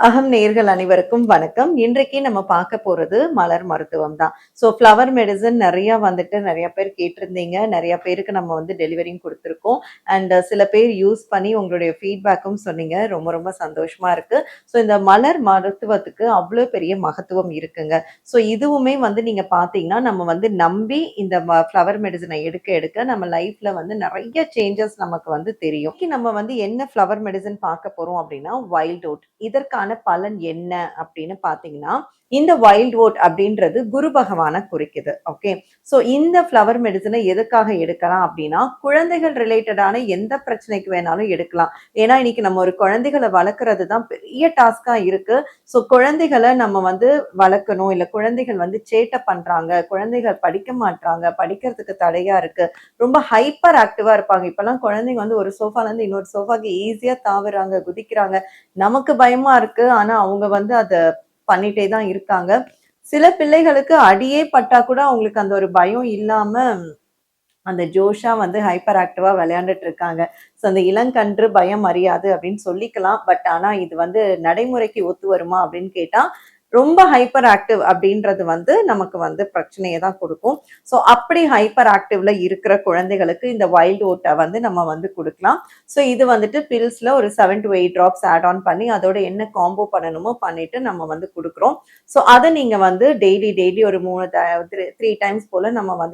அகம் நேயர்கள் அனைவருக்கும் வணக்கம். இன்றைக்கு நம்ம பார்க்க போறது மலர் மருத்துவம் தான். ஃப்ளவர் மெடிசின் நெறைய பேர் கேட்டிருந்தீங்க. நெறைய பேருக்கு நம்ம டெலிவரியும் குடுத்துருக்கோம். சில பேர் யூஸ் பண்ணி உங்களுடைய ஃபீட்பேக்கும் சொன்னீங்க. ரொம்ப ரொம்ப சந்தோஷமா இருக்கு. இந்த மலர் மருத்துவத்துக்கு அவ்ளோ பெரிய மகத்துவம் இருக்குங்க. இதுவுமே நீங்க பார்த்தீங்கன்னா, நம்ம நம்பி இந்த ஃப்ளவர் மெடிசின எடுக்க எடுக்க நம்ம லைஃப்ல நெறைய சேஞ்சஸ் நமக்கு தெரியும். இன்னைக்கு நம்ம என்ன ஃப்ளவர் மெடிசின் பார்க்க போறோம் அப்டின்னா, வைல்ட் ஓட். இதற்கான பலன் என்ன அப்படின்னு பார்த்தீங்கன்னா, இந்த வைல்ட் ஓட் அப்படின்றது குரு பகவான குறிக்குது. ஓகே. இந்த ஃப்ளவர் மெடிசினை எதுக்காக எடுக்கலாம் அப்படின்னா, குழந்தைகள் ரிலேட்டடான எந்த பிரச்சனைக்கு வேணாலும் எடுக்கலாம். ஏன்னா, இன்னைக்கு நம்ம ஒரு குழந்தைகள வளர்க்கறது தான் பெரிய டாஸ்க்கா இருக்கு. குழந்தைகள நம்ம வளர்க்கணும். இல்ல குழந்தைகள் சேட்டை பண்றாங்க. குழந்தைகள் படிக்க மாட்றாங்க. படிக்கிறதுக்கு தடையா இருக்கு. ரொம்ப ஹைப்பர் ஆக்டிவா இருப்பாங்க. இப்பலாம் குழந்தைங்க ஒரு சோஃபாலேருந்து இன்னொரு சோஃபாக்கு ஈஸியா தாவுறாங்க, குதிக்கிறாங்க. நமக்கு பயமா இருக்கு. ஆனா அவங்க அத பண்ணிட்டே தான் இருக்காங்க. சில பிள்ளைகளுக்கு அடியே பட்டா கூட அவங்களுக்கு அந்த ஒரு பயம் இல்லாம அந்த ஜோஷா ஹைப்பர் ஆக்டிவா விளையாண்டுட்டு இருக்காங்க. அந்த இளங்கன்று பயம் அறியாது அப்படின்னு சொல்லிக்கலாம். பட் ஆனா இது நடைமுறைக்கு ஒத்து வருமா அப்படின்னு கேட்டா, ரொம்ப ஹைப்பர் ஆக்டிவ் அப்படின்றது நமக்கு பிரச்சனையை தான் கொடுக்கும். அப்படி ஹைப்பர் ஆக்டிவ்ல இருக்கிற குழந்தைகளுக்கு இந்த வைல்ட் ஓட்டை நம்ம குடுக்கலாம். இது பில்ஸ்ல ஒரு 7 to 8 டிராப்ஸ் ஆட் ஆன் பண்ணி அதோட என்ன காம்போ பண்ணணுமோ பண்ணிட்டு நம்ம குடுக்குறோம். அதை நீங்க டெய்லி ஒரு 3 டைம்ஸ் போல நம்ம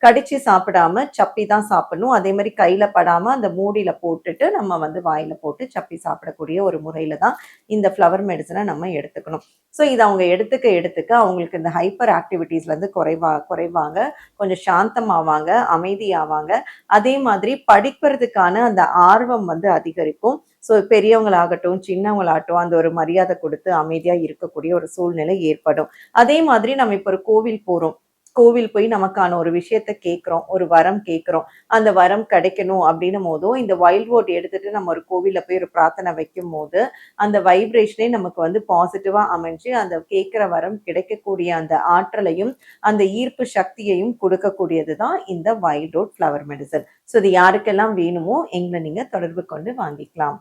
கடிச்சு சாப்பிடாம சப்பி தான் சாப்பிடணும். அதே மாதிரி கையில படாம அந்த மூடியில போட்டுட்டு நம்ம வாயில போட்டு சப்பி சாப்பிடக்கூடிய ஒரு முறையில தான் இந்த ஃப்ளவர் மெடிசனை நம்ம எடுத்துக்கணும். இதை அவங்க எடுத்துக்க அவங்களுக்கு இந்த ஹைப்பர் ஆக்டிவிட்டீஸ்ல இருந்து குறைவாங்க, கொஞ்சம் சாந்தமாவாங்க, அமைதியாவாங்க. அதே மாதிரி படிக்கிறதுக்கான அந்த ஆர்வம் அதிகரிக்கும். பெரியவங்களாகட்டும், சின்னவங்களாகட்டும் அந்த ஒரு மரியாதை கொடுத்து அமைதியா இருக்கக்கூடிய ஒரு சூழ்நிலை ஏற்படும். அதே மாதிரி நம்ம இப்ப ஒரு கோவில் போறோம். கோவில் போய் நமக்கான ஒரு விஷயத்த கேட்கிறோம், ஒரு வரம் கேட்கிறோம். அந்த வரம் கிடைக்கணும் அப்படின்னும் போதும் இந்த வைல்ட் ஓட் எடுத்துட்டு நம்ம ஒரு கோவில்ல போய் ஒரு பிரார்த்தனை வைக்கும் போது அந்த வைப்ரேஷனே நமக்கு பாசிட்டிவா அமைஞ்சு அந்த கேட்கிற வரம் கிடைக்கக்கூடிய அந்த ஆற்றலையும் அந்த ஈர்ப்பு சக்தியையும் கொடுக்கக்கூடியது தான் இந்த வைல்ட் ஓட் ஃப்ளவர் மெடிசன். இது யாருக்கெல்லாம் வேணுமோ எங்களை நீங்க தொடர்பு கொண்டு வாங்கிக்கலாம்.